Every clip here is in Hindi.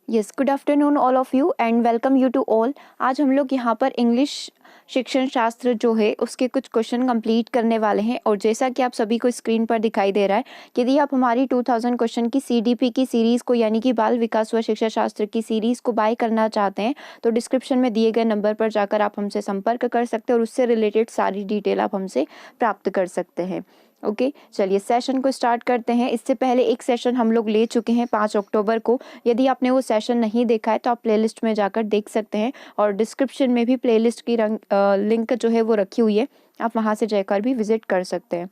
Yes, good afternoon all of you and welcome you to all. आज हम लोग यहाँ पर इंग्लिश शिक्षण शास्त्र जो है उसके कुछ क्वेश्चन कंप्लीट करने वाले हैं। और जैसा कि आप सभी को स्क्रीन पर दिखाई दे रहा है, यदि आप हमारी 2000 क्वेश्चन की CDP की सीरीज़ को यानी कि बाल विकास व शिक्षा शास्त्र की सीरीज़ को बाय करना चाहते हैं तो डिस्क्रिप्शन में दिए गए नंबर पर जाकर आप हमसे संपर्क कर सकते हैं और उससे रिलेटेड सारी डिटेल आप हमसे प्राप्त कर सकते हैं। ओके, चलिए सेशन को स्टार्ट करते हैं। इससे पहले एक सेशन हम लोग ले चुके हैं 5 अक्टूबर को। यदि आपने वो सेशन नहीं देखा है तो आप प्लेलिस्ट में जाकर देख सकते हैं और डिस्क्रिप्शन में भी प्लेलिस्ट की लिंक जो है वो रखी हुई है, आप वहां से जाकर भी विजिट कर सकते हैं।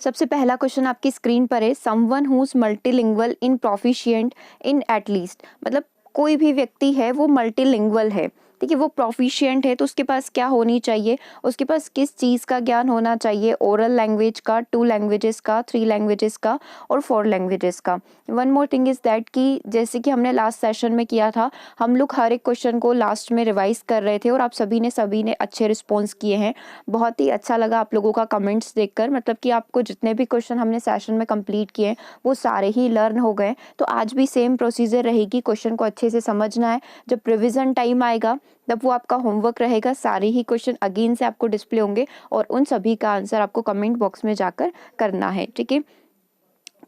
सबसे पहला क्वेश्चन आपकी स्क्रीन पर है, someone who is multilingual in proficient in at least, मतलब कोई भी व्यक्ति है वो मल्टीलिंगुअल है, ठीक है, वो प्रोफिशिएंट है तो उसके पास क्या होनी चाहिए, उसके पास किस चीज़ का ज्ञान होना चाहिए, ओरल लैंग्वेज का, 2 लैंग्वेजेस का, 3 लैंग्वेजेस का और 4 लैंग्वेजेस का। One more thing is that कि जैसे कि हमने लास्ट सेशन में किया था, हम लोग हर एक क्वेश्चन को लास्ट में रिवाइज कर रहे थे और आप सभी ने अच्छे रिस्पॉन्स किए हैं। बहुत ही अच्छा लगा आप लोगों का कमेंट्स देखकर, मतलब कि आपको जितने भी क्वेश्चन हमने सेशन में कंप्लीट किए वो सारे ही लर्न हो गए। तो आज भी सेम प्रोसीजर रहेगी, क्वेश्चन को अच्छे से समझना है। जब रिविजन टाइम आएगा तब वो आपका होमवर्क रहेगा, सारे ही क्वेश्चन अगेन से आपको डिस्प्ले होंगे और उन सभी का आंसर आपको कमेंट बॉक्स में जाकर करना है, ठीक है।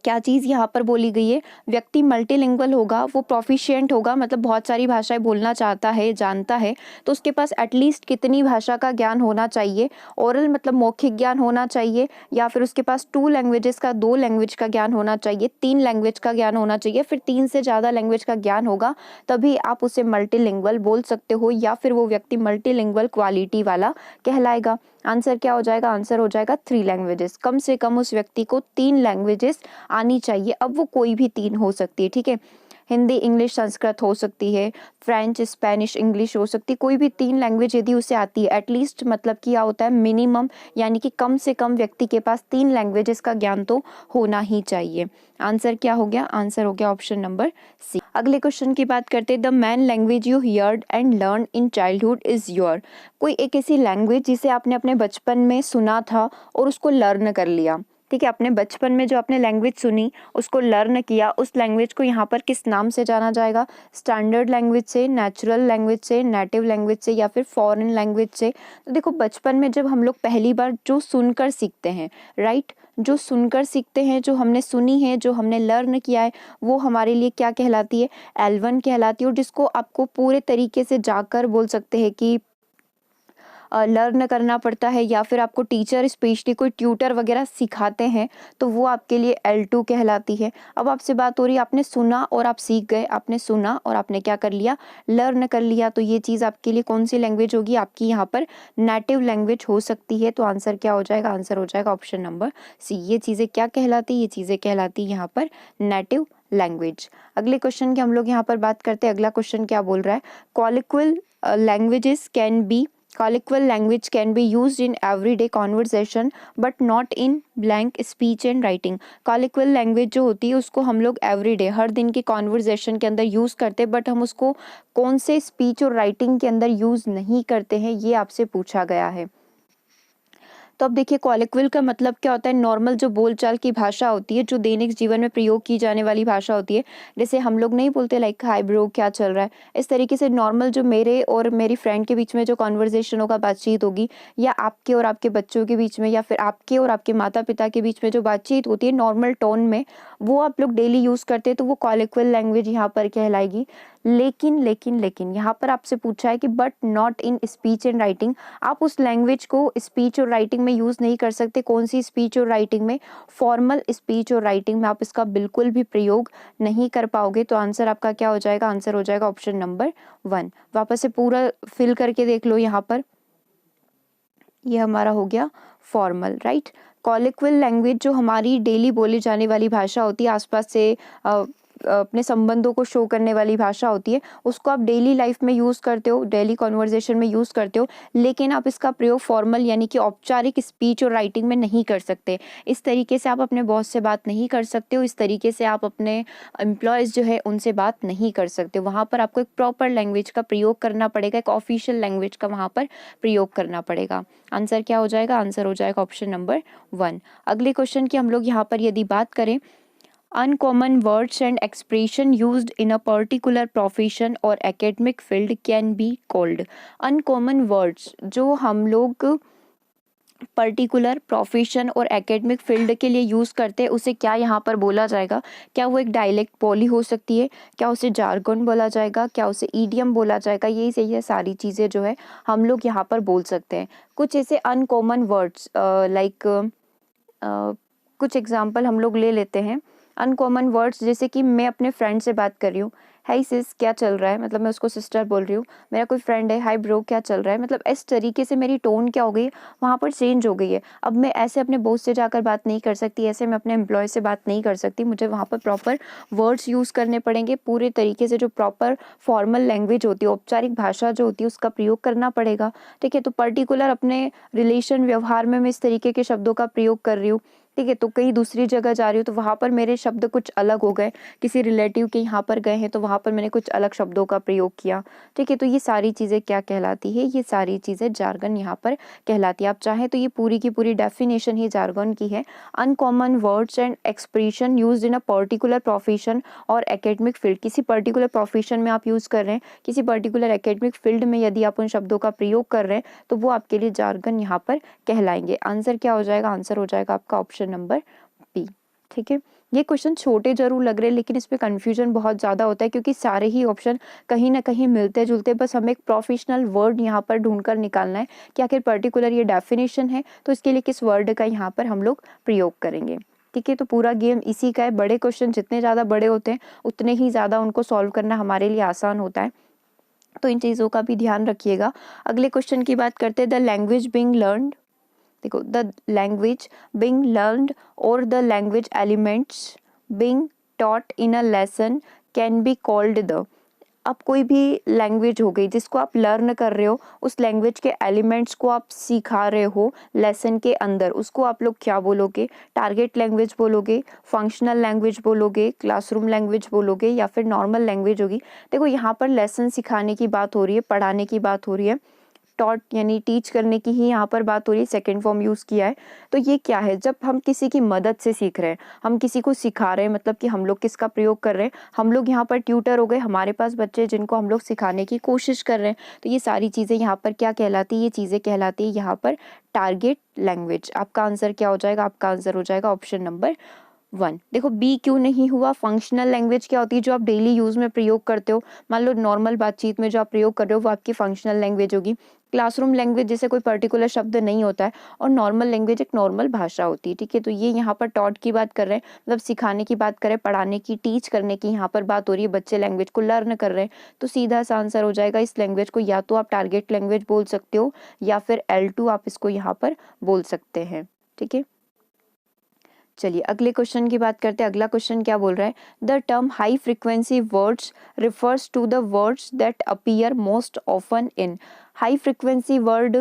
क्या चीज़ यहाँ पर बोली गई है, व्यक्ति मल्टीलिंगुअल होगा, वो प्रोफिशिएंट होगा, मतलब बहुत सारी भाषाएं बोलना चाहता है, जानता है, तो उसके पास एटलीस्ट कितनी भाषा का ज्ञान होना चाहिए, ओरल मतलब मौखिक ज्ञान होना चाहिए, या फिर उसके पास 2 लैंग्वेजेस का, 2 लैंग्वेज का ज्ञान होना चाहिए, 3 लैंग्वेज का ज्ञान होना चाहिए, फिर 3 से ज़्यादा लैंग्वेज का ज्ञान होगा, तभी आप उसे मल्टीलिंगुअल बोल सकते हो, या फिर वो व्यक्ति मल्टीलिंगुअल क्वालिटी वाला कहलाएगा। आंसर क्या हो जाएगा, आंसर हो जाएगा 3 लैंग्वेजेस। कम से कम उस व्यक्ति को 3 लैंग्वेजेस आनी चाहिए। अब वो कोई भी 3 हो सकती है, ठीक है, हिंदी, इंग्लिश, संस्कृत हो सकती है, फ्रेंच, स्पेनिश, इंग्लिश हो सकती है, कोई भी 3 लैंग्वेज यदि उसे आती है एटलीस्ट, मतलब क्या होता है मिनिमम, यानी कि कम से कम व्यक्ति के पास 3 लैंग्वेजेस का ज्ञान तो होना ही चाहिए। आंसर क्या हो गया, आंसर हो गया ऑप्शन नंबर सी। अगले क्वेश्चन की बात करते हैं, the man language you heard and learn in childhood is your. कोई एक ऐसी लैंग्वेज जिसे आपने अपने बचपन में सुना था और उसको लर्न कर लिया, ठीक है, अपने बचपन में जो आपने लैंग्वेज सुनी उसको लर्न किया, उस लैंग्वेज को यहाँ पर किस नाम से जाना जाएगा, स्टैंडर्ड लैंग्वेज से, नेचुरल लैंग्वेज से, नेटिव लैंग्वेज से या फिर फॉरेन लैंग्वेज से। तो देखो, बचपन में जब हम लोग पहली बार जो सुनकर सीखते हैं, राइट, जो सुनकर सीखते हैं, जो हमने सुनी है, जो हमने लर्न किया है, वो हमारे लिए क्या कहलाती है, L1 कहलाती है। और जिसको आपको पूरे तरीके से जाकर बोल सकते हैं कि लर्न करना पड़ता है, या फिर आपको टीचर स्पेशली कोई ट्यूटर वगैरह सिखाते हैं, तो वो आपके लिए L2 कहलाती है। अब आपसे बात हो रही है, आपने सुना और आप सीख गए, आपने सुना और आपने क्या कर लिया, लर्न कर लिया, तो ये चीज़ आपके लिए कौन सी लैंग्वेज होगी, आपकी यहाँ पर नेटिव लैंग्वेज हो सकती है। तो आंसर क्या हो जाएगा, आंसर हो जाएगा ऑप्शन नंबर सी। ये चीज़ें क्या कहलाती, ये चीज़ें कहलाती यहाँ पर नेटिव लैंग्वेज। अगले क्वेश्चन की हम लोग यहाँ पर बात करते हैं। अगला क्वेश्चन क्या बोल रहा है, colloquial languages can be, colloquial language can be used in everyday conversation but not in blank speech and writing। colloquial language जो होती है उसको हम लोग everyday, हर दिन की conversation के अंदर यूज़ करते हैं, बट हम उसको कौन से स्पीच और राइटिंग के अंदर यूज़ नहीं करते हैं, ये आपसे पूछा गया है। तो अब देखिए, कॉलिक्वल का मतलब क्या होता है, नॉर्मल जो बोलचाल की भाषा होती है, जो दैनिक जीवन में प्रयोग की जाने वाली भाषा होती है। जैसे हम लोग नहीं बोलते लाइक हाय ब्रो, क्या चल रहा है, इस तरीके से नॉर्मल जो मेरे और मेरी फ्रेंड के बीच में जो कॉन्वर्जेशन होगा, बातचीत होगी, या आपके और आपके बच्चों के बीच में, या फिर आपके और आपके माता पिता के बीच में जो बातचीत होती है नॉर्मल टोन में, वो आप लोग डेली यूज़ करते हैं, तो वो कॉलिक्वल लैंग्वेज यहाँ पर कहलाएगी। लेकिन यहाँ पर आपसे पूछा है कि but not in speech and writing, आप उस लैंग्वेज को स्पीच और राइटिंग में यूज़ नहीं कर सकते। कौन सी स्पीच और राइटिंग में, फॉर्मल स्पीच और राइटिंग में आप इसका बिल्कुल भी प्रयोग नहीं कर पाओगे। तो आंसर आपका क्या हो जाएगा, आंसर हो जाएगा ऑप्शन नंबर 1। वापस से पूरा फिल करके देख लो, यहाँ पर ये हमारा हो गया फॉर्मल, राइट। कॉलिक्वल लैंग्वेज जो हमारी डेली बोली जाने वाली भाषा होती है, आसपास से अपने संबंधों को शो करने वाली भाषा होती है, उसको आप डेली लाइफ में यूज़ करते हो, डेली कॉन्वर्जेशन में यूज़ करते हो, लेकिन आप इसका प्रयोग फॉर्मल यानी कि औपचारिक स्पीच और राइटिंग में नहीं कर सकते। इस तरीके से आप अपने बॉस से बात नहीं कर सकते हो, इस तरीके से आप अपने एम्प्लॉयज़ जो है उनसे बात नहीं कर सकते। वहाँ पर आपको एक प्रॉपर लैंग्वेज का प्रयोग करना पड़ेगा, एक ऑफिशियल लैंग्वेज का वहाँ पर प्रयोग करना पड़ेगा। आंसर क्या हो जाएगा, आंसर हो जाएगा ऑप्शन नंबर 1। अगले क्वेश्चन की हम लोग यहाँ पर यदि बात करें, Uncommon words and expression used in a particular profession or academic field can be called. Uncommon words जो हम लोग पर्टिकुलर प्रोफेशन और एकेडमिक फील्ड के लिए यूज़ करते हैं उसे क्या यहाँ पर बोला जाएगा? क्या वो एक डायलेक्ट बोली हो सकती है? क्या उसे जार्गन बोला जाएगा? क्या उसे ईडियम बोला जाएगा? यही सही है, सारी चीज़ें जो है हम लोग यहाँ पर बोल सकते हैं। कुछ ऐसे अनकॉमन वर्ड्स लाइक कुछ एग्जांपल हम लोग ले लेते हैं। अनकॉमन वर्ड्स जैसे कि मैं अपने फ्रेंड से बात कर रही हूँ, हाय सिस क्या चल रहा है, मतलब मैं उसको सिस्टर बोल रही हूँ। मेरा कोई फ्रेंड है, हाय ब्रो क्या चल रहा है, मतलब इस तरीके से मेरी टोन क्या हो गई है, वहाँ पर चेंज हो गई है। अब मैं ऐसे अपने बॉस से जाकर बात नहीं कर सकती, ऐसे मैं अपने एम्प्लॉय से बात नहीं कर सकती, मुझे वहाँ पर प्रॉपर वर्ड्स यूज़ करने पड़ेंगे, पूरे तरीके से जो प्रॉपर फॉर्मल लैंग्वेज होती है, औपचारिक भाषा जो होती है उसका प्रयोग करना पड़ेगा। ठीक है, तो पर्टिकुलर अपने रिलेशन व्यवहार में मैं इस तरीके के शब्दों का प्रयोग कर रही हूँ। ठीक है, तो कहीं दूसरी जगह जा रही हूँ तो वहाँ पर मेरे शब्द कुछ अलग हो गए, किसी रिलेटिव के यहाँ पर गए हैं तो वहाँ पर मैंने कुछ अलग शब्दों का प्रयोग किया। ठीक है, तो ये सारी चीज़ें क्या कहलाती है? ये सारी चीज़ें जार्गन यहाँ पर कहलाती है। आप चाहें तो ये पूरी की पूरी डेफिनेशन ही जार्गन की है। Uncommon words and expression used in a particular profession और एकेडमिक फील्ड। किसी पर्टिकुलर प्रोफेशन में आप यूज़ कर रहे हैं, किसी पर्टिकुलर एकेडमिक फील्ड में यदि आप उन शब्दों का प्रयोग कर रहे हैं तो वो आपके लिए जार्गन यहाँ पर कहलाएंगे। आंसर क्या हो जाएगा? आंसर हो जाएगा आपका ऑप्शन नंबर बी। ठीक है, ये क्वेश्चन छोटे जरूर लग रहे हैं लेकिन इसमें कंफ्यूजन बहुत ज़्यादा होता है क्योंकि सारे ही ऑप्शन कहीं ना कहीं मिलते जुलते, बस हमें एक प्रोफेशनल वर्ड यहाँ पर ढूंढकर निकालना है कि आखिर पर्टिकुलर ये डेफिनेशन है तो इसके लिए किस वर्ड का यहाँ पर हम लोग प्रयोग करेंगे। ठीक है, तो पूरा गेम इसी का है। बड़े क्वेश्चन जितने ज़्यादा बड़े होते हैं उतने ही ज़्यादा उनको सॉल्व करना हमारे लिए आसान होता है, तो इन चीज़ों का भी ध्यान रखिएगा। अगले क्वेश्चन की बात करते हैं। द लैंग्वेज बीइंग लर्नड, देखो द लैंग्वेज बीइंग लर्नड और the language elements being taught in a lesson can be called the. अब कोई भी लैंग्वेज हो गई जिसको आप लर्न कर रहे हो, उस लैंग्वेज के एलिमेंट्स को आप सिखा रहे हो लेसन के अंदर, उसको आप लोग क्या बोलोगे? टारगेट लैंग्वेज बोलोगे, फंक्शनल लैंग्वेज बोलोगे, क्लासरूम लैंग्वेज बोलोगे या फिर नॉर्मल लैंग्वेज होगी? देखो यहाँ पर लेसन सिखाने की बात हो रही है, पढ़ाने की बात हो रही है, टॉट यानी टीच करने की ही यहाँ पर बात हो रही है, सेकेंड फॉर्म यूज़ किया है। तो ये क्या है? जब हम किसी की मदद से सीख रहे हैं, हम किसी को सिखा रहे हैं, मतलब कि हम लोग किसका प्रयोग कर रहे हैं? हम लोग यहाँ पर ट्यूटर हो गए, हमारे पास बच्चे जिनको हम लोग सिखाने की कोशिश कर रहे हैं। तो ये सारी चीज़ें यहाँ पर क्या कहलाती है? ये चीज़ें कहलाती है यहाँ पर टारगेट लैंग्वेज। आपका आंसर क्या हो जाएगा? आपका आंसर हो जाएगा ऑप्शन नंबर 1। देखो बी क्यों नहीं हुआ? फंक्शनल लैंग्वेज क्या होती है? जो आप डेली यूज में प्रयोग करते हो, मान लो नॉर्मल बातचीत में जो आप प्रयोग कर रहे हो वो आपकी फंक्शनल लैंग्वेज होगी। क्लासरूम लैंग्वेज जैसे कोई पर्टिकुलर शब्द नहीं होता है, और नॉर्मल लैंग्वेज एक नॉर्मल भाषा होती है। ठीक है, तो ये यहाँ पर टॉट की बात कर रहे हैं, मतलब सिखाने की बात करें, पढ़ाने की, टीच करने की यहाँ पर बात हो रही है, बच्चे लैंग्वेज को लर्न कर रहे हैं। तो सीधा सा आंसर हो जाएगा इस लैंग्वेज को या तो आप टारगेट लैंग्वेज बोल सकते हो या फिर L2 आप इसको यहाँ पर बोल सकते हैं। ठीक है, चलिए अगले क्वेश्चन की बात करते हैं। अगला क्वेश्चन क्या बोल रहा है? The term high frequency words refers to the words that appear most often in. High frequency word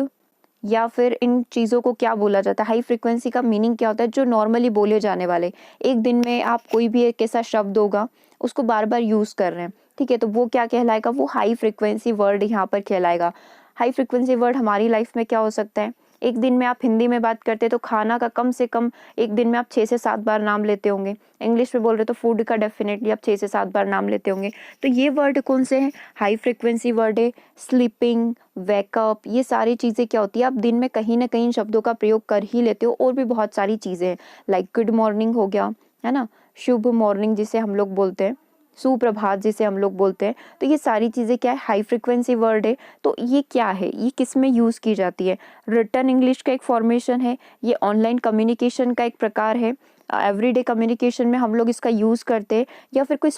या फिर इन चीज़ों को क्या बोला जाता है? हाई फ्रीक्वेंसी का मीनिंग क्या होता है? जो नॉर्मली बोले जाने वाले, एक दिन में आप कोई भी एक ऐसा शब्द होगा उसको बार बार यूज़ कर रहे हैं, ठीक है, तो वो क्या कहलाएगा? वो हाई फ्रीक्वेंसी वर्ड यहाँ पर कहलाएगा। हाई फ्रीक्वेंसी वर्ड हमारी लाइफ में क्या हो सकता है? एक दिन में आप हिंदी में बात करते हैं तो खाना का कम से कम एक दिन में आप 6 से 7 बार नाम लेते होंगे। इंग्लिश में बोल रहे तो फूड का डेफिनेटली आप 6 से 7 बार नाम लेते होंगे। तो ये वर्ड कौन से हैं? हाई फ्रीक्वेंसी वर्ड है। स्लीपिंग, वेकअप, ये सारी चीज़ें क्या होती है? आप दिन में कहीं ना कहीं शब्दों का प्रयोग कर ही लेते हो। और भी बहुत सारी चीज़ें हैं, लाइक गुड मॉर्निंग हो गया, है ना, शुभ मॉर्निंग जिसे हम लोग बोलते हैं, सुप्रभात जिसे हम लोग बोलते हैं। तो ये सारी चीज़ें क्या है? हाई फ्रीक्वेंसी वर्ड है। तो ये क्या है? ये किस में यूज़ की जाती है? रिटन इंग्लिश का एक फॉर्मेशन है, ये ऑनलाइन कम्युनिकेशन का एक प्रकार है, एवरीडे कम्युनिकेशन में हम लोग इसका यूज़ करते हैं, या फिर कोई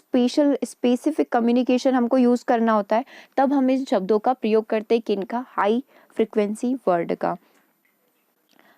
स्पेसिफिक कम्युनिकेशन हमको यूज़ करना होता है तब हम इन शब्दों का प्रयोग करते हैं। किनका? हाई फ्रीक्वेंसी वर्ड का।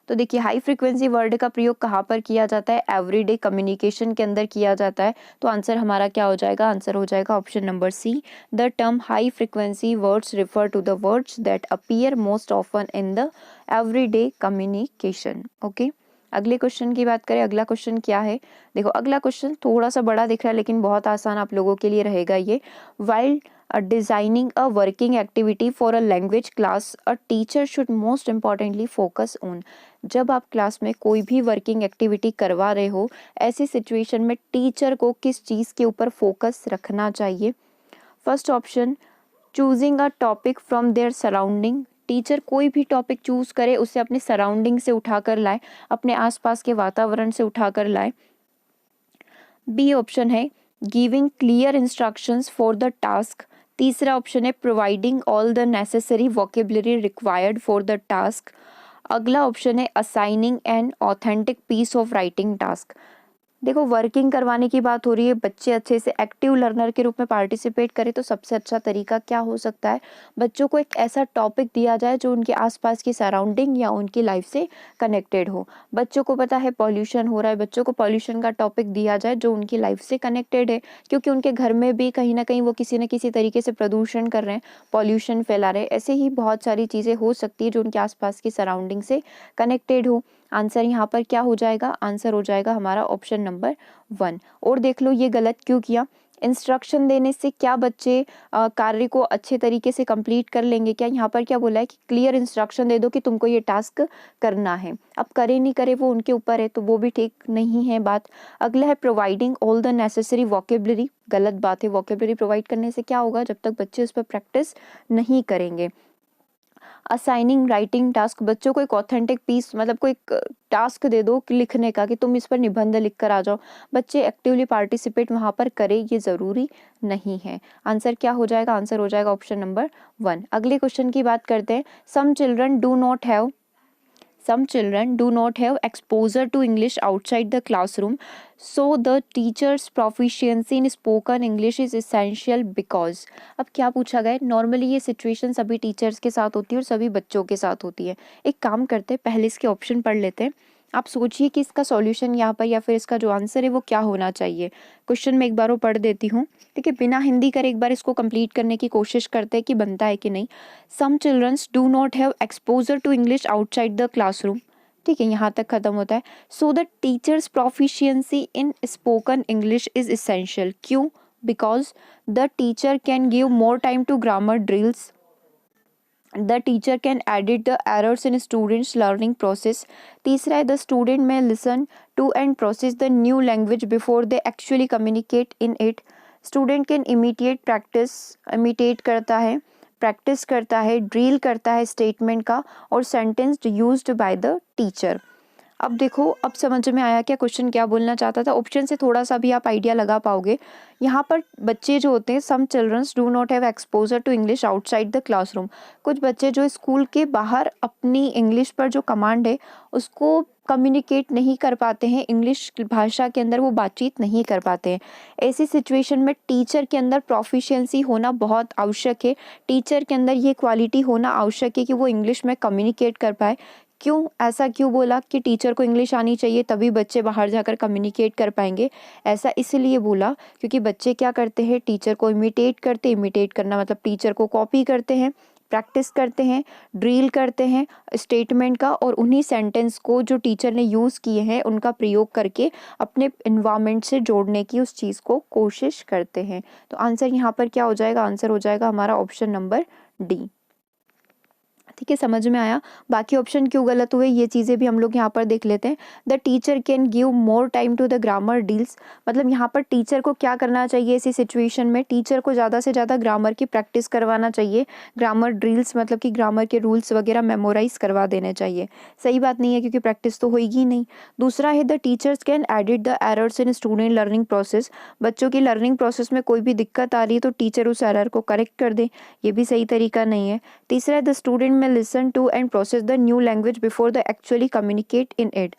तो देखिए हाई फ्रीक्वेंसी वर्ड का प्रयोग कहाँ पर किया जाता है? एवरीडे कम्युनिकेशन के अंदर किया जाता है। तो आंसर हमारा क्या हो जाएगा? आंसर हो जाएगा option number C. The term high frequency words refer to the words that appear most often in the everyday communication. Okay, अगले क्वेश्चन की बात करें। अगला क्वेश्चन क्या है? देखो अगला क्वेश्चन थोड़ा सा बड़ा दिख रहा है लेकिन बहुत आसान आप लोगों के लिए रहेगा ये। Wild designing a working activity for a language class a teacher should most importantly focus on. जब आप क्लास में कोई भी वर्किंग एक्टिविटी करवा रहे हो, ऐसी सिचुएशन में टीचर को किस चीज़ के ऊपर फोकस रखना चाहिए? First option, choosing a topic from their surrounding. Teacher कोई भी टॉपिक चूज करे, उसे अपने सराउंडिंग से उठाकर लाए, अपने आसपास के वातावरण से उठाकर लाए। बी ऑप्शन है giving clear instructions for the task. तीसरा ऑप्शन है providing all the necessary vocabulary required for the task. अगला ऑप्शन है assigning an authentic piece of writing task. देखो, वर्किंग करवाने की बात हो रही है, बच्चे अच्छे से एक्टिव लर्नर के रूप में पार्टिसिपेट करें, तो सबसे अच्छा तरीका क्या हो सकता है? बच्चों को एक ऐसा टॉपिक दिया जाए जो उनके आसपास की सराउंडिंग या उनकी लाइफ से कनेक्टेड हो। बच्चों को पता है पॉल्यूशन हो रहा है, बच्चों को पॉल्यूशन का टॉपिक दिया जाए जो उनकी लाइफ से कनेक्टेड है, क्योंकि उनके घर में भी कहीं ना कहीं वो किसी न किसी तरीके से प्रदूषण कर रहे हैं, पॉल्यूशन फैला रहे हैं। ऐसे ही बहुत सारी चीज़ें हो सकती है जो उनके आसपास की सराउंडिंग से कनेक्टेड हो। आंसर यहाँ पर क्या हो जाएगा? आंसर हो जाएगा हमारा ऑप्शन नंबर 1। और देख लो ये गलत क्यों किया? इंस्ट्रक्शन देने से क्या बच्चे कार्य को अच्छे तरीके से कंप्लीट कर लेंगे? क्या यहाँ पर क्या बोला है कि क्लियर इंस्ट्रक्शन दे दो कि तुमको ये टास्क करना है, अब करे नहीं करे वो उनके ऊपर है, तो वो भी ठीक नहीं है बात। अगला है providing all the necessary vocabulary. गलत बात है, वोकेबलरी प्रोवाइड करने से क्या होगा? जब तक बच्चे उस पर प्रैक्टिस नहीं करेंगे। असाइनिंग राइटिंग टास्क, बच्चों को एक ऑथेंटिक पीस, मतलब कोई टास्क दे दो कि लिखने का, कि तुम इस पर निबंध लिख कर आ जाओ, बच्चे एक्टिवली पार्टिसिपेट वहाँ पर करें, ये ज़रूरी नहीं है। आंसर क्या हो जाएगा? आंसर हो जाएगा ऑप्शन नंबर 1। अगले क्वेश्चन की बात करते हैं। Some children do not have exposure to English outside the classroom, so the teacher's proficiency in spoken English is essential because। अब क्या पूछा गया है? नॉर्मली ये सिचुएशन सभी टीचर्स के साथ होती है और सभी बच्चों के साथ होती है। एक काम करते हैं, पहले इसके ऑप्शन पढ़ लेते हैं। आप सोचिए कि इसका सॉल्यूशन यहाँ पर या फिर इसका जो आंसर है वो क्या होना चाहिए। क्वेश्चन में एक बार वो पढ़ देती हूँ, ठीक है? बिना हिंदी करे एक बार इसको कंप्लीट करने की कोशिश करते हैं कि बनता है कि नहीं। Some childrens do not have exposure to English outside the classroom, ठीक है, यहाँ तक खत्म होता है। So the teacher's proficiency in spoken English is essential. क्यों? Because the teacher can give more time to grammar drills, the teacher can edit the errors in students learning process. तीसरा है the student may listen to and process the new language before they actually communicate in it. Student can imitate करता है, ड्रिल करता है स्टेटमेंट का और sentence used by the teacher. अब देखो, अब समझ में आया क्या क्वेश्चन क्या बोलना चाहता था? ऑप्शन से थोड़ा सा भी आप आइडिया लगा पाओगे। यहाँ पर बच्चे जो होते हैं, some childrens do not have exposure to English outside the classroom, कुछ बच्चे जो स्कूल के बाहर अपनी इंग्लिश पर जो कमांड है उसको कम्युनिकेट नहीं कर पाते हैं, इंग्लिश भाषा के अंदर वो बातचीत नहीं कर पाते हैं। ऐसी सिचुएशन में टीचर के अंदर प्रोफिशिएंसी होना बहुत आवश्यक है। टीचर के अंदर ये क्वालिटी होना आवश्यक है कि वो इंग्लिश में कम्युनिकेट कर पाए। क्यों? ऐसा क्यों बोला कि टीचर को इंग्लिश आनी चाहिए तभी बच्चे बाहर जाकर कम्युनिकेट कर पाएंगे? ऐसा इसलिए बोला क्योंकि बच्चे क्या करते हैं? टीचर को इमिटेट करना मतलब टीचर को कॉपी करते हैं, प्रैक्टिस करते हैं, ड्रिल करते हैं स्टेटमेंट का, और उन्हीं सेंटेंस को जो टीचर ने यूज़ किए हैं उनका प्रयोग करके अपने इन्वायरमेंट से जोड़ने की उस चीज़ को कोशिश करते हैं। तो आंसर यहाँ पर क्या हो जाएगा? आंसर हो जाएगा हमारा ऑप्शन नंबर डी। ठीक है, समझ में आया? बाकी ऑप्शन क्यों गलत हुए ये चीज़ें भी हम लोग यहाँ पर देख लेते हैं। The teacher can give more time to the grammar deals, मतलब यहाँ पर टीचर को क्या करना चाहिए ऐसी सिचुएशन में? टीचर को ज़्यादा से ज़्यादा ग्रामर की प्रैक्टिस करवाना चाहिए। ग्रामर ड्रिल्स मतलब कि ग्रामर के रूल्स वगैरह मेमोराइज करवा देने चाहिए। सही बात नहीं है क्योंकि प्रैक्टिस तो होगी ही नहीं। दूसरा है the teachers can edit the errors in student learning process, बच्चों की लर्निंग प्रोसेस में कोई भी दिक्कत आ रही है तो टीचर उस एरर को करेक्ट कर दे, ये भी सही तरीका नहीं है। तीसरा है the student may listen to and process the new language before the actually communicate in it,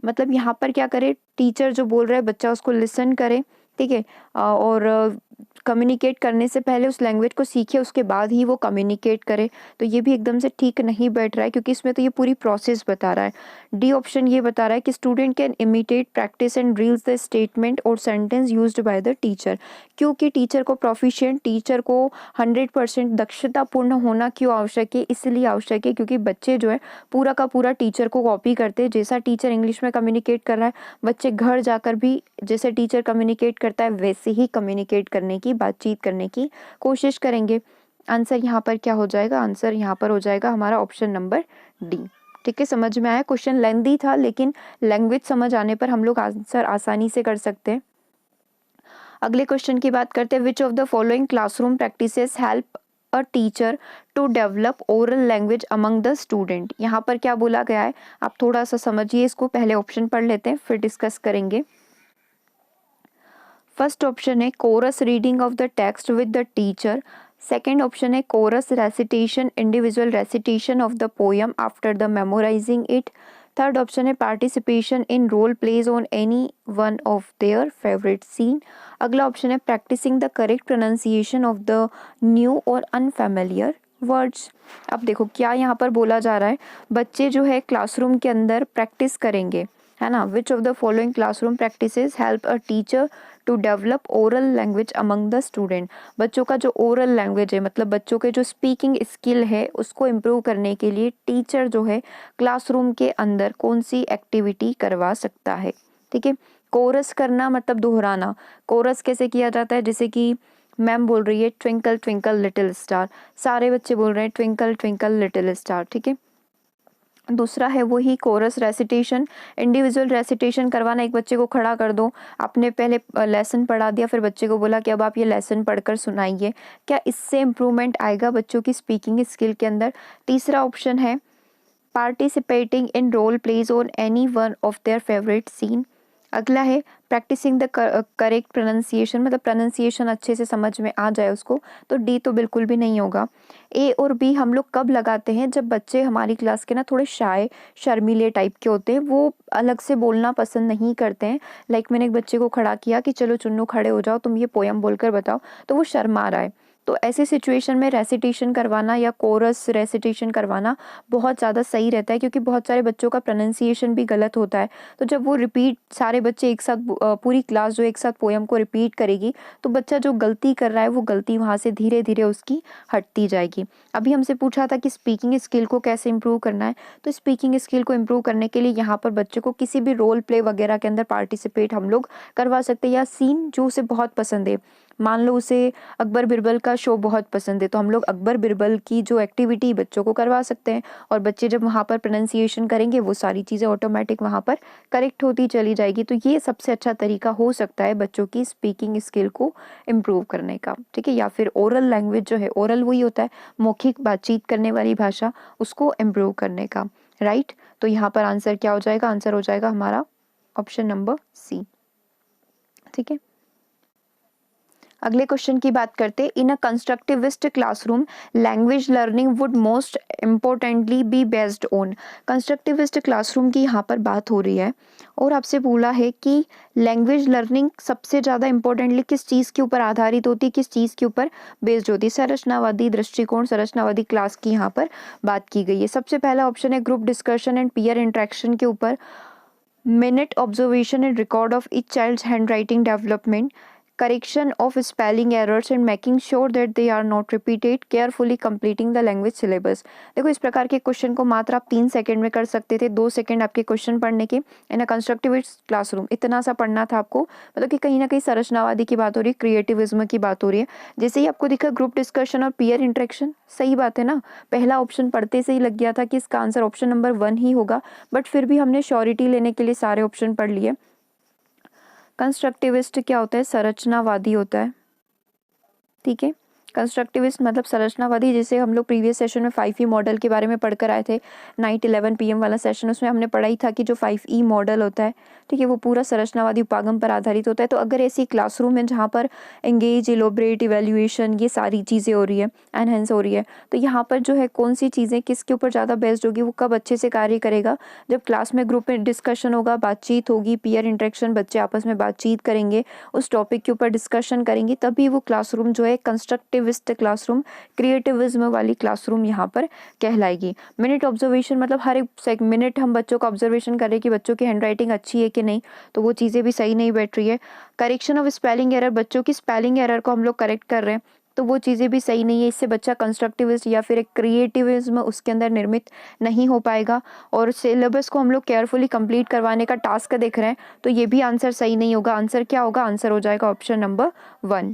मतलब यहाँ पर क्या करे? टीचर जो बोल रहा है बच्चा उसको लिसन करे, ठीक है, और कम्युनिकेट करने से पहले उस लैंग्वेज को सीखे, उसके बाद ही वो कम्युनिकेट करे। तो ये भी एकदम से ठीक नहीं बैठ रहा है क्योंकि इसमें तो ये पूरी प्रोसेस बता रहा है। डी ऑप्शन ये बता रहा है कि student can imitate practice and drills the statement और sentence used by the teacher, क्योंकि टीचर को प्रोफिशिएंट, टीचर को 100% दक्षतापूर्ण होना क्यों आवश्यक है? इसलिए आवश्यक है क्योंकि बच्चे जो है पूरा का पूरा टीचर को कॉपी करते हैं। जैसा टीचर इंग्लिश में कम्युनिकेट कर रहा है, बच्चे घर जाकर भी जैसे टीचर कम्युनिकेट करता है वैसे ही कम्युनिकेट करने की की बातचीत करने की कोशिश करेंगे। आंसर यहाँ पर क्या हो जाएगा? आंसर यहाँ पर हो जाएगा हमारा ऑप्शन नंबर डी। ठीक है, समझ में आया? क्वेश्चन लेंथी था लेकिन लैंग्वेज समझ आने पर हम लोग आंसर आसानी से कर सकते हैं। अगले क्वेश्चन की बात करते हैं। Which of the following classroom practices help a teacher to develop oral language among the student. यहाँ पर क्या बोला गया है आप थोड़ा सा समझिए इसको। पहले ऑप्शन पढ़ लेते हैं फिर डिस्कस करेंगे। फर्स्ट ऑप्शन है chorus reading of the text with the teacher. Second option है chorus recitation, individual recitation of the poem after the memorising it. Third option है participation in role plays on any one of their favourite scene. अगला ऑप्शन है practising the correct pronunciation of the new और अनफेमिलियर वर्ड्स। अब देखो क्या यहाँ पर बोला जा रहा है, बच्चे जो है क्लासरूम के अंदर प्रैक्टिस करेंगे, है ना। Which of the following classroom practices help a teacher to develop oral language among the student. बच्चों का जो ओरल लैंग्वेज है मतलब बच्चों के जो स्पीकिंग स्किल है उसको इम्प्रूव करने के लिए टीचर जो है क्लासरूम के अंदर कौन सी एक्टिविटी करवा सकता है। ठीक है, कोरस करना मतलब दोहराना। कोरस कैसे किया जाता है? जैसे कि मैम बोल रही है ट्विंकल ट्विंकल लिटिल स्टार, सारे बच्चे बोल रहे हैं ट्विंकल ट्विंकल लिटिल स्टार। ठीक है, दूसरा है वही कोरस रेसिटेशन, इंडिविजुअल रेसिटेशन करवाना। एक बच्चे को खड़ा कर दो, आपने पहले लेसन पढ़ा दिया फिर बच्चे को बोला कि अब आप ये लेसन पढ़कर सुनाइए, क्या इससे इम्प्रूवमेंट आएगा बच्चों की स्पीकिंग स्किल के अंदर? तीसरा ऑप्शन है participating in role plays on any one of their favourite scene. अगला है प्रैक्टिसिंग द करेक्ट प्रोनाउंसिएशन, मतलब प्रोनाउंसिएशन अच्छे से समझ में आ जाए उसको, तो डी तो बिल्कुल भी नहीं होगा। ए और बी हम लोग कब लगाते हैं? जब बच्चे हमारी क्लास के ना थोड़े शाय शर्मीले टाइप के होते हैं, वो अलग से बोलना पसंद नहीं करते हैं। लाइक मैंने एक बच्चे को खड़ा किया कि चलो चुन्नू खड़े हो जाओ, तुम ये पोयम बोलकर बताओ, तो वो शर्मा रहा है। तो ऐसी सिचुएशन में रेसिटेशन करवाना या कोरस रेसिटेशन करवाना बहुत ज़्यादा सही रहता है, क्योंकि बहुत सारे बच्चों का प्रोनाउंसिएशन भी गलत होता है। तो जब वो रिपीट सारे बच्चे एक साथ पूरी क्लास जो एक साथ पोयम को रिपीट करेगी तो बच्चा जो गलती कर रहा है वो गलती वहाँ से धीरे धीरे उसकी हटती जाएगी। अभी हमसे पूछा था कि स्पीकिंग स्किल को कैसे इम्प्रूव करना है, तो स्पीकिंग स्किल को इम्प्रूव करने के लिए यहाँ पर बच्चे को किसी भी रोल प्ले वगैरह के अंदर पार्टिसिपेट हम लोग करवा सकते हैं, या सीन जो उसे बहुत पसंद है। मान लो उसे अकबर बिरबल का शो बहुत पसंद है, तो हम लोग अकबर बिरबल की जो एक्टिविटी बच्चों को करवा सकते हैं, और बच्चे जब वहाँ पर प्रोनाउंसिएशन करेंगे वो सारी चीज़ें ऑटोमेटिक वहाँ पर करेक्ट होती चली जाएगी। तो ये सबसे अच्छा तरीका हो सकता है बच्चों की स्पीकिंग स्किल को इम्प्रूव करने का। ठीक है, या फिर ओरल लैंग्वेज जो है, ओरल वही होता है मौखिक बातचीत करने वाली भाषा, उसको इम्प्रूव करने का। राइट, तो यहाँ पर आंसर क्या हो जाएगा? आंसर हो जाएगा हमारा ऑप्शन नंबर सी। ठीक है, अगले क्वेश्चन की बात करते हैं। In a constructivist classroom language learning would most importantly be based on. Constructivist classroom की यहाँ पर बात हो रही है और आपसे बोला है कि लैंग्वेज लर्निंग सबसे ज़्यादा इम्पोर्टेंटली किस चीज़ के ऊपर आधारित होती है, किस चीज़ के ऊपर बेस्ड होती है? संरचनावादी दृष्टिकोण, संरचनावादी क्लास की यहाँ पर बात की गई है। सबसे पहला ऑप्शन है group discussion and peer interaction के ऊपर, minute observation and record of each child's hand writing development, correction of spelling errors and making sure that they are not repeated, carefully completing the language syllabus। देखो इस प्रकार के क्वेश्चन को मात्र आप 3 सेकंड में कर सकते थे, 2 सेकंड आपके क्वेश्चन पढ़ने के। इन अ कंस्ट्रक्टिविस्ट क्लासरूम इतना सा पढ़ना था आपको, मतलब कि कहीं ना कहीं संरचनावादी की बात हो रही है, क्रिएटिविज्म की बात हो रही है। जैसे ही आपको दिखा ग्रुप डिस्कशन और पीयर इंटरेक्शन, सही बात है ना, पहला ऑप्शन पढ़ते से ही लग गया था कि इसका आंसर ऑप्शन नंबर 1 ही होगा, बट फिर भी हमने श्योरिटी लेने के लिए सारे ऑप्शन पढ़ लिए। कंस्ट्रक्टिविस्ट क्या होता है? संरचनावादी होता है। ठीक है, कंस्ट्रक्टिविस्ट मतलब संरचनावादी, जैसे हम लोग प्रीवियस सेशन में 5E मॉडल के बारे में पढ़कर आए थे, नाइट 11 PM वाला सेशन, उसमें हमने पढ़ा ही था कि जो 5E मॉडल होता है, ठीक है, वो पूरा संरचनावादी उपागम पर आधारित होता है। तो अगर ऐसी क्लासरूम है जहाँ पर एंगेज, इलोबरेट, इवेल्युएशन, ये सारी चीज़ें हो रही है, एनहेंस हो रही है, तो यहाँ पर जो है कौन सी चीज़ें किसके ऊपर ज़्यादा बेस्ड होगी, वो कब अच्छे से कार्य करेगा? जब क्लास में ग्रुप में डिस्कशन होगा, बातचीत होगी, पीयर इंटरेक्शन, बच्चे आपस में बातचीत करेंगे, उस टॉपिक के ऊपर डिस्कशन करेंगे, तभी वो क्लासरूम जो है कंस्ट्रक्टिविस्ट क्लासरूम, क्रिएटिविज्म वाली क्लासरूम यहाँ पर कहलाएगी। मिनट ऑब्जर्वेशन मतलब हर एक मिनट हम बच्चों का ऑब्जर्वेशन करें कि बच्चों की हैंडराइटिंग अच्छी है कि नहीं, तो वो चीज़ें भी सही नहीं बैठ रही है। करेक्शन ऑफ स्पेलिंग एरर, बच्चों की स्पेलिंग एरर को हम लोग करेक्ट कर रहे हैं, तो वो चीज़ें भी सही नहीं है, इससे बच्चा कंस्ट्रक्टिविस्ट या फिर एक क्रिएटिविज्म उसके अंदर निर्मित नहीं हो पाएगा। और सिलेबस को हम लोग केयरफुली कंप्लीट करवाने का टास्क देख रहे हैं, तो ये भी आंसर सही नहीं होगा। आंसर क्या होगा? आंसर हो जाएगा ऑप्शन नंबर 1।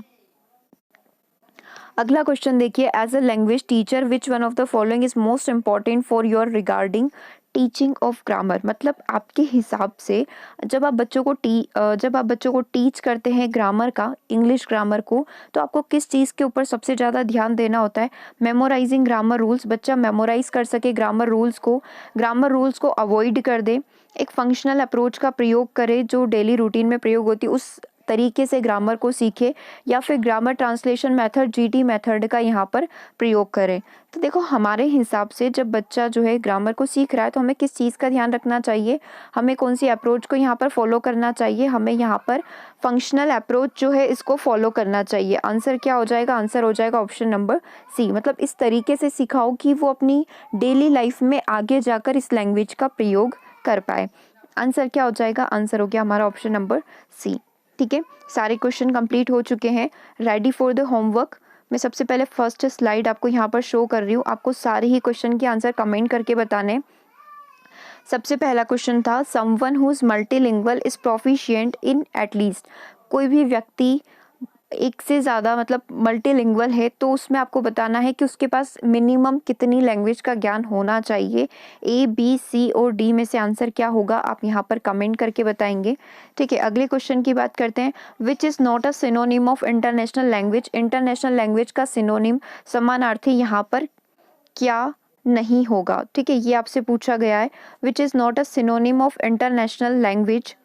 अगला क्वेश्चन देखिए, as a language teacher which one of the following is most important for your regarding teaching of grammar. मतलब आपके हिसाब से जब आप बच्चों को टीच करते हैं ग्रामर का, इंग्लिश ग्रामर को, तो आपको किस चीज़ के ऊपर सबसे ज़्यादा ध्यान देना होता है? मेमोराइजिंग ग्रामर रूल्स, बच्चा मेमोराइज कर सके ग्रामर रूल्स को अवॉइड कर दे, एक फंक्शनल अप्रोच का प्रयोग करे जो डेली रूटीन में प्रयोग होती है उस तरीके से ग्रामर को सीखे, या फिर grammar translation method GT method का यहाँ पर प्रयोग करें। तो देखो, हमारे हिसाब से जब बच्चा जो है ग्रामर को सीख रहा है तो हमें किस चीज़ का ध्यान रखना चाहिए, हमें कौन सी अप्रोच को यहाँ पर फॉलो करना चाहिए? हमें यहाँ पर फंक्शनल अप्रोच जो है इसको फॉलो करना चाहिए। आंसर क्या हो जाएगा? आंसर हो जाएगा ऑप्शन नंबर सी। मतलब इस तरीके से सिखाओ कि वो अपनी डेली लाइफ में आगे जाकर इस लैंग्वेज का प्रयोग कर पाए। आंसर क्या हो जाएगा? आंसर हो गया हमारा ऑप्शन नंबर सी। ठीक है, सारे क्वेश्चन कंप्लीट हो चुके हैं, रेडी फॉर द होमवर्क। मैं सबसे पहले फर्स्ट स्लाइड आपको यहाँ पर शो कर रही हूँ, आपको सारे ही क्वेश्चन के आंसर कमेंट करके बताने। सबसे पहला क्वेश्चन था, someone who is multilingual is proficient in at least. कोई भी व्यक्ति एक से ज़्यादा मतलब मल्टीलिंगुअल है तो उसमें आपको बताना है कि उसके पास मिनिमम कितनी लैंग्वेज का ज्ञान होना चाहिए। ए, बी, सी और डी में से आंसर क्या होगा आप यहाँ पर कमेंट करके बताएंगे। ठीक है, अगले क्वेश्चन की बात करते हैं, which is not a synonym of international language. International language का सिनोनिम, समानार्थी यहाँ पर क्या नहीं होगा? ठीक है, ये आपसे पूछा गया है, which is not a synonym of international language.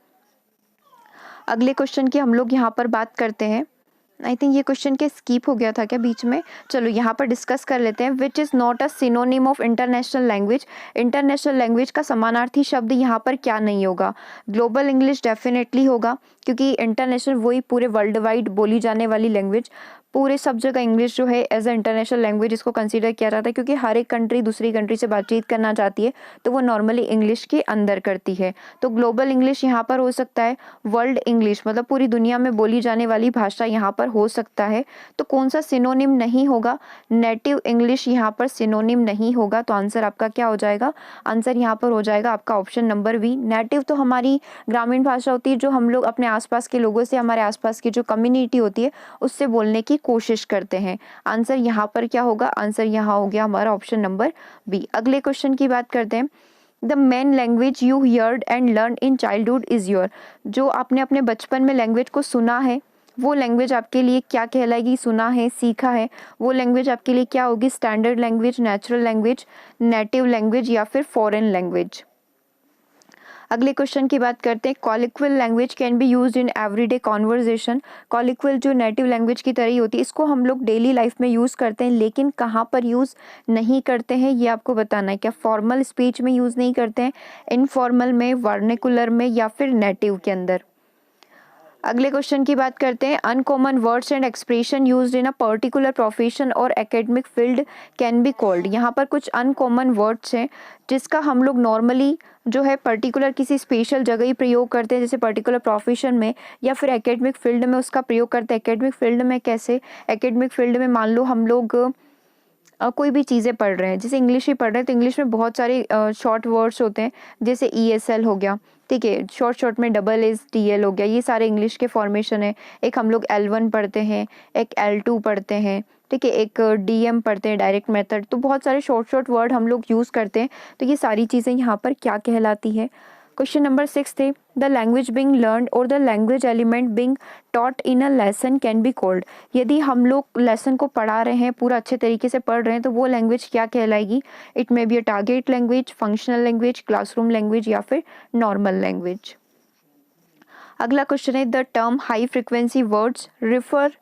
अगले क्वेश्चन की हम लोग यहाँ पर बात करते हैं। आई थिंक ये क्वेश्चन के स्कीप हो गया था क्या बीच में? चलो यहाँ पर डिस्कस कर लेते हैं। Which is not a synonym of international language. International language का समानार्थी शब्द यहाँ पर क्या नहीं होगा? ग्लोबल इंग्लिश डेफिनेटली होगा, क्योंकि इंटरनेशनल वही पूरे वर्ल्ड वाइड बोली जाने वाली लैंग्वेज, पूरे सब जगह इंग्लिश जो है एज अ इंटरनेशनल लैंग्वेज इसको कंसीडर किया जाता है, क्योंकि हर एक कंट्री दूसरी कंट्री से बातचीत करना चाहती है तो वो नॉर्मली इंग्लिश के अंदर करती है। तो ग्लोबल इंग्लिश यहाँ पर हो सकता है, वर्ल्ड इंग्लिश मतलब पूरी दुनिया में बोली जाने वाली भाषा यहाँ पर हो सकता है। तो कौन सा सिनोनिम नहीं होगा? नेटिव इंग्लिश यहाँ पर सिनोनिम नहीं होगा। तो आंसर आपका क्या हो जाएगा? आंसर यहाँ पर हो जाएगा आपका ऑप्शन नंबर बी। नेटिव तो हमारी ग्रामीण भाषा होती है, जो हम लोग अपने आसपास के लोगों से, हमारे आसपास की जो कम्युनिटी होती है उससे बोलने की कोशिश करते हैं। आंसर यहाँ पर क्या होगा? आंसर यहाँ हो गया हमारा ऑप्शन नंबर बी। अगले क्वेश्चन की बात करते हैं, the main language you heard and learn in childhood is your. जो आपने अपने बचपन में लैंग्वेज को सुना है वो लैंग्वेज आपके लिए क्या कहलाएगी? सुना है, सीखा है, वो लैंग्वेज आपके लिए क्या होगी? Standard language, natural language, native language या फिर फॉरेन लैंग्वेज। अगले क्वेश्चन की बात करते हैं, colloquial language can be used in everyday conversation. Colloquial जो नेटिव लैंग्वेज की तरह ही होती है, इसको हम लोग डेली लाइफ में यूज़ करते हैं, लेकिन कहाँ पर यूज़ नहीं करते हैं ये आपको बताना है। क्या फॉर्मल स्पीच में यूज़ नहीं करते हैं, इनफॉर्मल में, वर्निकुलर में या फिर नेटिव के अंदर। अगले क्वेश्चन की बात करते हैं, uncommon words and expression used in a particular profession और academic field can be called. यहाँ पर कुछ अनकॉमन वर्ड्स हैं जिसका हम लोग नॉर्मली जो है पर्टिकुलर किसी स्पेशल जगह ही प्रयोग करते हैं, जैसे पर्टिकुलर प्रोफेशन में या फिर एकेडमिक फील्ड में उसका प्रयोग करते हैं। एकेडमिक फील्ड में कैसे? एकेडमिक फील्ड में मान लो हम लोग कोई भी चीज़ें पढ़ रहे हैं, जैसे इंग्लिश ही पढ़ रहे हैं तो इंग्लिश में बहुत सारे शॉर्ट वर्ड्स होते हैं, जैसे ESL हो गया, ठीक है, शॉर्ट में SSTL हो गया, ये सारे इंग्लिश के फॉर्मेशन है। एक हम लोग L1 पढ़ते हैं, एक L2 पढ़ते हैं, ठीक है, एक DM पढ़ते हैं, डायरेक्ट मेथड। तो बहुत सारे शॉर्ट वर्ड हम लोग यूज़ करते हैं, तो ये सारी चीज़ें यहाँ पर क्या कहलाती है? क्वेश्चन नंबर 6 थे, द लैंग्वेज बिंग लर्न और the language element being taught in a lesson can be called. यदि हम लोग लेसन को पढ़ा रहे हैं, पूरा अच्छे तरीके से पढ़ रहे हैं, तो वो लैंग्वेज क्या कहलाएगी? It may be a target language, functional language, classroom language या फिर नॉर्मल लैंग्वेज। अगला क्वेश्चन है, the term high frequency words refer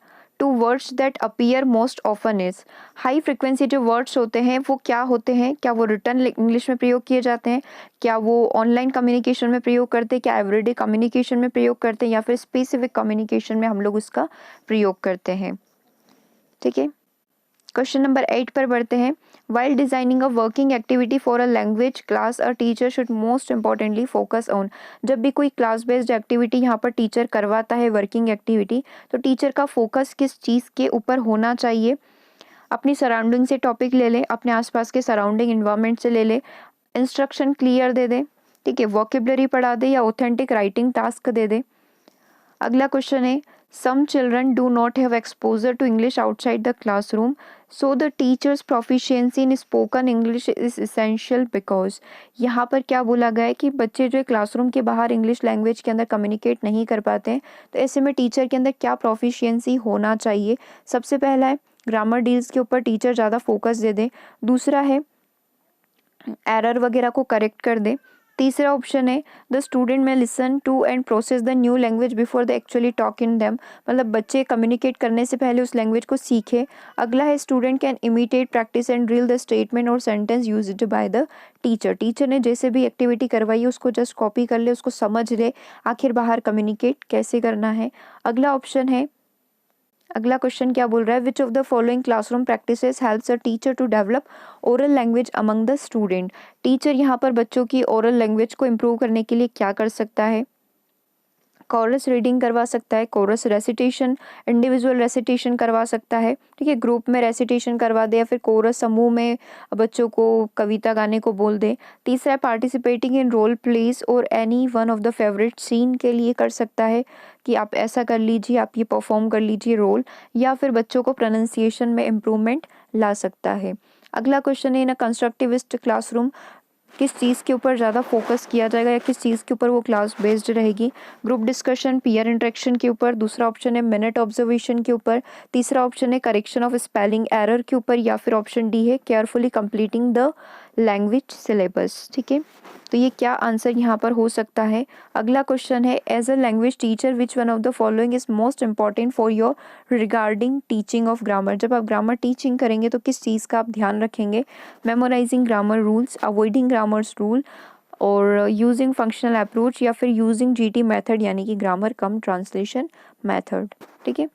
to words that appear most often is. High frequency जो वर्ड्स होते हैं वो क्या होते हैं? क्या वो रिटर्न इंग्लिश में प्रयोग किए जाते हैं? क्या वो ऑनलाइन कम्युनिकेशन में प्रयोग करते हैं? क्या एवरीडे कम्युनिकेशन में प्रयोग करते हैं? या फिर स्पेसिफिक कम्युनिकेशन में हम लोग उसका प्रयोग करते हैं? ठीक है, क्वेश्चन नंबर 8 पर बढ़ते हैं, while designing a working activity for a language class a teacher should most importantly focus on. जब भी कोई क्लास बेस्ड एक्टिविटी यहाँ पर टीचर करवाता है, वर्किंग एक्टिविटी, तो टीचर का फोकस किस चीज़ के ऊपर होना चाहिए? अपनी सराउंडिंग से टॉपिक ले ले, अपने आसपास के सराउंडिंग इन्वायरमेंट से ले ले, इंस्ट्रक्शन क्लियर दे दे, ठीक है, वोकेबलरी पढ़ा दे या ऑथेंटिक राइटिंग टास्क दे दे। अगला क्वेश्चन है, Some children do not have exposure to English outside the classroom, so the teacher's proficiency in spoken English is essential because यहाँ पर क्या बोला गया है कि बच्चे जो है क्लासरूम के बाहर इंग्लिश लैंग्वेज के अंदर कम्युनिकेट नहीं कर पाते हैं, तो ऐसे में टीचर के अंदर क्या प्रोफिशिएंसी होना चाहिए। सबसे पहला है ग्रामर डील्स के ऊपर टीचर ज़्यादा फोकस दे दे। दूसरा है एरर वगैरह को करेक्ट कर दे। तीसरा ऑप्शन है the student may listen to and process the new language before the actually talk in them, मतलब बच्चे कम्युनिकेट करने से पहले उस लैंग्वेज को सीखे। अगला है student can imitate practice and drill the statement और sentence used by the teacher, teacher ने जैसे भी एक्टिविटी करवाई है उसको जस्ट कॉपी कर ले, उसको समझ ले आखिर बाहर कम्युनिकेट कैसे करना है। अगला ऑप्शन है, अगला क्वेश्चन क्या बोल रहा है, which of the following classroom practices helps a teacher to develop oral language among the student, teacher यहाँ पर बच्चों की ओरल लैंग्वेज को इम्प्रूव करने के लिए क्या कर सकता है। कोरस रीडिंग करवा सकता है, कोरस रेसिटेशन, इंडिविजुअल रेसिटेशन करवा सकता है, ठीक है, ग्रुप में रेसिटेशन करवा दे या फिर कोरस समूह में बच्चों को कविता गाने को बोल दे। तीसरा है पार्टिसिपेटिंग इन रोल प्लेस और any one of the favourite scene के लिए कर सकता है कि आप ऐसा कर लीजिए, आप ये परफॉर्म कर लीजिए रोल, या फिर बच्चों को प्रोनाउंसिएशन में इम्प्रूवमेंट ला सकता है। अगला क्वेश्चन है इन अ कंस्ट्रक्टिविस्ट क्लासरूम किस चीज़ के ऊपर ज़्यादा फोकस किया जाएगा या किस चीज़ के ऊपर वो क्लास बेस्ड रहेगी। ग्रुप डिस्कशन, पीयर इंटरेक्शन के ऊपर। दूसरा ऑप्शन है मिनट ऑब्जर्वेशन के ऊपर। तीसरा ऑप्शन है करेक्शन ऑफ स्पेलिंग एरर के ऊपर, या फिर ऑप्शन डी है carefully completing the language syllabus, ठीक है। तो ये क्या आंसर यहाँ पर हो सकता है। अगला क्वेश्चन है as a language teacher which one of the following is most important for your regarding teaching of grammar, जब आप ग्रामर टीचिंग करेंगे तो किस चीज़ का आप ध्यान रखेंगे। Memorising grammar rules, avoiding grammars rule, और यूजिंग फंक्शनल अप्रोच, या फिर यूजिंग जीटी मेथड यानी कि ग्रामर कम ट्रांसलेशन मेथड, ठीक है।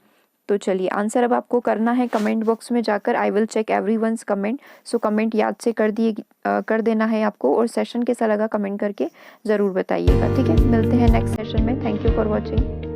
तो चलिए आंसर अब आपको करना है कमेंट बॉक्स में जाकर। I will check everyone's comment, so comment याद से कर देना है आपको, और सेशन कैसा लगा कमेंट करके ज़रूर बताइएगा, ठीक है। मिलते हैं नेक्स्ट सेशन में। Thank you for watching.